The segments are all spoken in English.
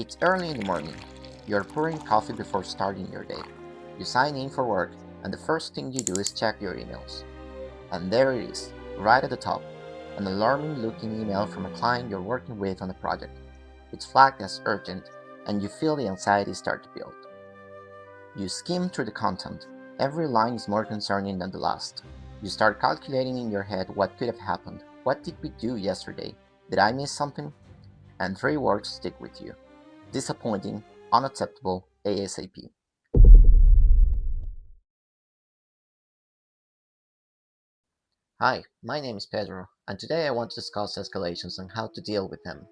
It's early in the morning. You're pouring coffee before starting your day. You sign in for work, and the first thing you do is check your emails. And there it is, right at the top, an alarming looking email from a client you're working with on a project. It's flagged as urgent, and you feel the anxiety start to build. You skim through the content. Every line is more concerning than the last. You start calculating in your head what could have happened. What did we do yesterday? Did I miss something? And three words stick with you: disappointing, unacceptable, ASAP. Hi, my name is Pedro, and today I want to discuss escalations and how to deal with them.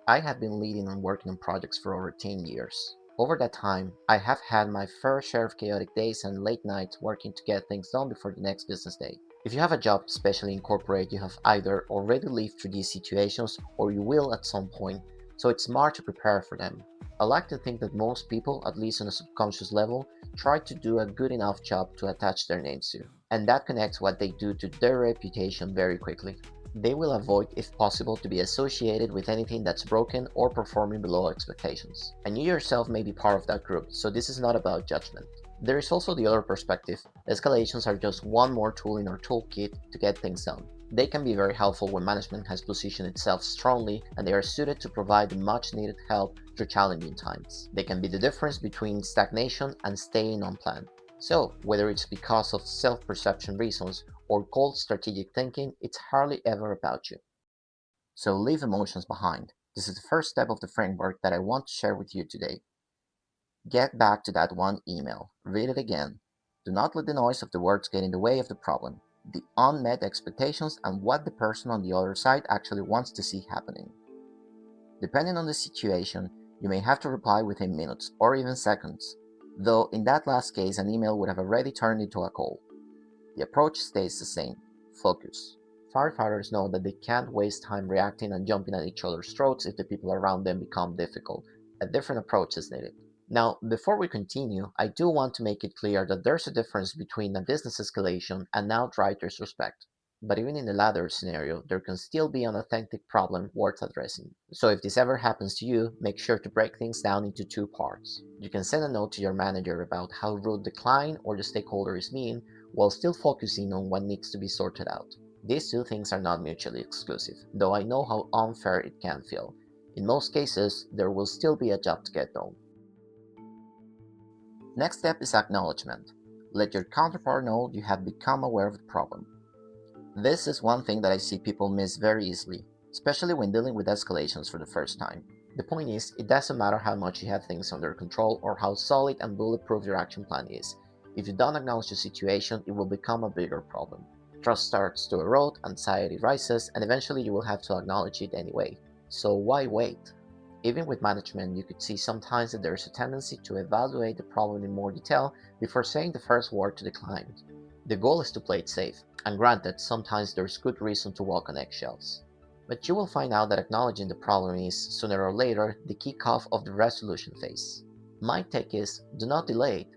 I have been leading and working on projects for over 10 years. Over that time, I have had my fair share of chaotic days and late nights working to get things done before the next business day. If you have a job, especially in corporate, you have either already lived through these situations or you will at some point, so it's smart to prepare for them. I like to think that most people, at least on a subconscious level, try to do a good enough job to attach their names to, and that connects what they do to their reputation very quickly. They will avoid, if possible, to be associated with anything that's broken or performing below expectations. And you yourself may be part of that group, so this is not about judgment. There is also the other perspective. Escalations are just one more tool in our toolkit to get things done. They can be very helpful when management has positioned itself strongly and they are suited to provide the much needed help through challenging times. They can be the difference between stagnation and staying on plan. So, whether it's because of self-perception reasons or cold strategic thinking, it's hardly ever about you. So leave emotions behind. This is the first step of the framework that I want to share with you today. Get back to that one email. Read it again. Do not let the noise of the words get in the way of the problem, the unmet expectations, and what the person on the other side actually wants to see happening. Depending on the situation, you may have to reply within minutes or even seconds, though in that last case an email would have already turned into a call. The approach stays the same: focus. Firefighters know that they can't waste time reacting and jumping at each other's throats if the people around them become difficult. A different approach is needed. Now, before we continue, I do want to make it clear that there's a difference between a business escalation and outright disrespect. But even in the latter scenario, there can still be an authentic problem worth addressing. So if this ever happens to you, make sure to break things down into two parts. You can send a note to your manager about how rude the client or the stakeholder is being, while still focusing on what needs to be sorted out. These two things are not mutually exclusive, though I know how unfair it can feel. In most cases, there will still be a job to get done. Next step is acknowledgement. Let your counterpart know you have become aware of the problem. This is one thing that I see people miss very easily, especially when dealing with escalations for the first time. The point is, it doesn't matter how much you have things under control or how solid and bulletproof your action plan is. If you don't acknowledge the situation, it will become a bigger problem. Trust starts to erode, anxiety rises, and eventually you will have to acknowledge it anyway. So why wait? Even with management, you could see sometimes that there is a tendency to evaluate the problem in more detail before saying the first word to the client. The goal is to play it safe, and granted, sometimes there's good reason to walk on eggshells. But you will find out that acknowledging the problem is, sooner or later, the kickoff of the resolution phase. My take is, do not delay it.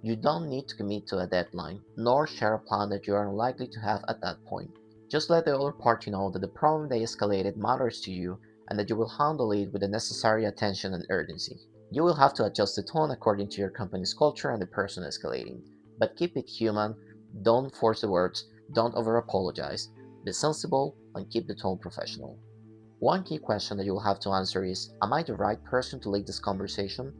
You don't need to commit to a deadline, nor share a plan that you are unlikely to have at that point. Just let the other party know that the problem they escalated matters to you and that you will handle it with the necessary attention and urgency. You will have to adjust the tone according to your company's culture and the person escalating, but keep it human, don't force the words, don't over-apologize, be sensible, and keep the tone professional. One key question that you will have to answer is, am I the right person to lead this conversation?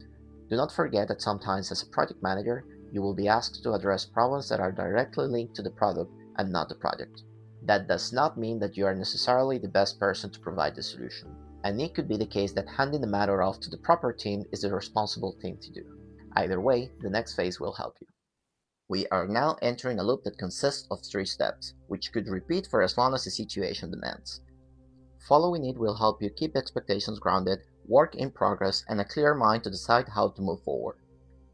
Do not forget that sometimes as a project manager, you will be asked to address problems that are directly linked to the product and not the project. That does not mean that you are necessarily the best person to provide the solution. And it could be the case that handing the matter off to the proper team is the responsible thing to do. Either way, the next phase will help you. We are now entering a loop that consists of three steps, which could repeat for as long as the situation demands. Following it will help you keep expectations grounded, work in progress, and a clear mind to decide how to move forward.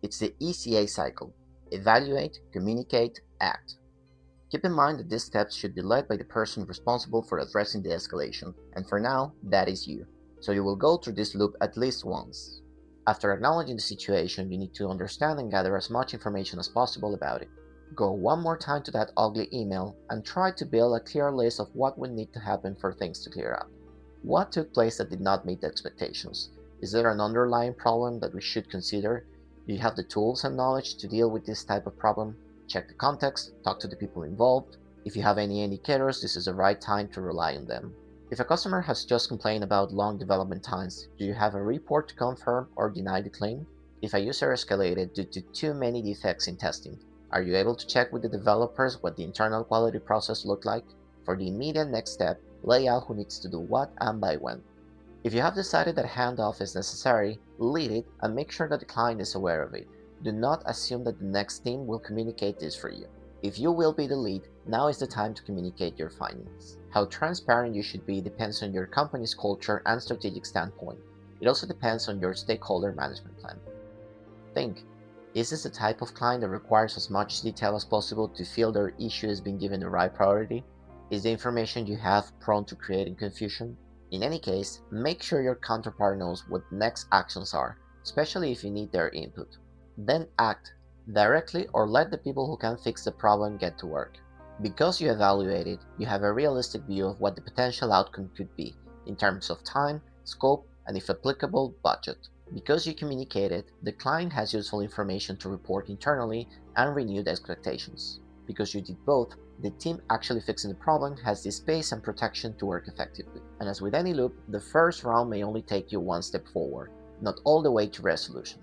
It's the ECA cycle: evaluate, communicate, act. Keep in mind that these steps should be led by the person responsible for addressing the escalation, and for now, that is you. So you will go through this loop at least once. After acknowledging the situation, you need to understand and gather as much information as possible about it. Go one more time to that ugly email and try to build a clear list of what would need to happen for things to clear up. What took place that did not meet the expectations? Is there an underlying problem that we should consider? Do you have the tools and knowledge to deal with this type of problem? Check the context, talk to the people involved. If you have any indicators, this is the right time to rely on them. If a customer has just complained about long development times, do you have a report to confirm or deny the claim? If a user escalated due to too many defects in testing, are you able to check with the developers what the internal quality process looked like? For the immediate next step, lay out who needs to do what and by when. If you have decided that handoff is necessary, lead it and make sure that the client is aware of it. Do not assume that the next team will communicate this for you. If you will be the lead, now is the time to communicate your findings. How transparent you should be depends on your company's culture and strategic standpoint. It also depends on your stakeholder management plan. Think, is this the type of client that requires as much detail as possible to feel their issue is being given the right priority? Is the information you have prone to creating confusion? In any case, make sure your counterpart knows what next actions are, especially if you need their input. Then act, directly or let the people who can fix the problem get to work. Because you evaluate it, you have a realistic view of what the potential outcome could be, in terms of time, scope, and if applicable, budget. Because you communicated, the client has useful information to report internally and renewed expectations. Because you did both, the team actually fixing the problem has the space and protection to work effectively. And as with any loop, the first round may only take you one step forward, not all the way to resolution.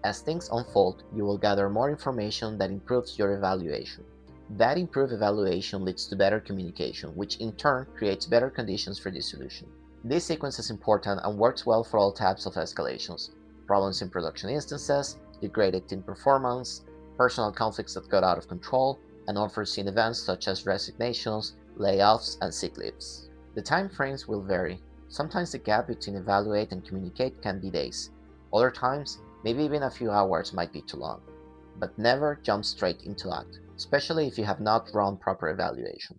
As things unfold, you will gather more information that improves your evaluation. That improved evaluation leads to better communication, which in turn creates better conditions for dissolution. This sequence is important and works well for all types of escalations: problems in production instances, degraded team performance, personal conflicts that got out of control, and unforeseen events such as resignations, layoffs, and sick leaves. The time frames will vary. Sometimes the gap between evaluate and communicate can be days. Other times, maybe even a few hours might be too long. But never jump straight into act, especially if you have not run proper evaluation.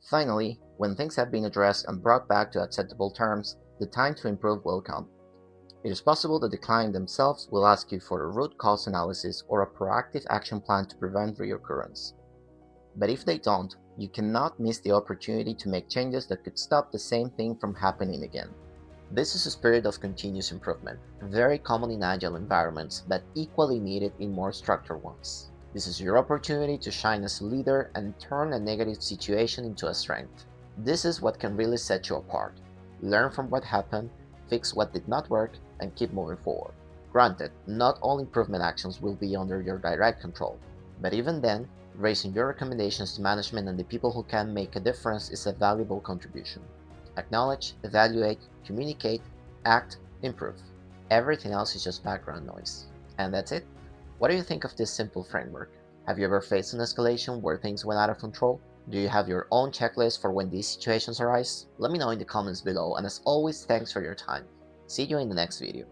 Finally, when things have been addressed and brought back to acceptable terms, the time to improve will come. It is possible that the client themselves will ask you for a root cause analysis or a proactive action plan to prevent reoccurrence. But if they don't, you cannot miss the opportunity to make changes that could stop the same thing from happening again. This is a spirit of continuous improvement, very common in agile environments, but equally needed in more structured ones. This is your opportunity to shine as a leader and turn a negative situation into a strength. This is what can really set you apart. Learn from what happened, fix what did not work, and keep moving forward. Granted, not all improvement actions will be under your direct control, but even then, raising your recommendations to management and the people who can make a difference is a valuable contribution. Acknowledge, evaluate, communicate, act, improve. Everything else is just background noise. And that's it. What do you think of this simple framework? Have you ever faced an escalation where things went out of control? Do you have your own checklist for when these situations arise? Let me know in the comments below, and as always, thanks for your time. See you in the next video.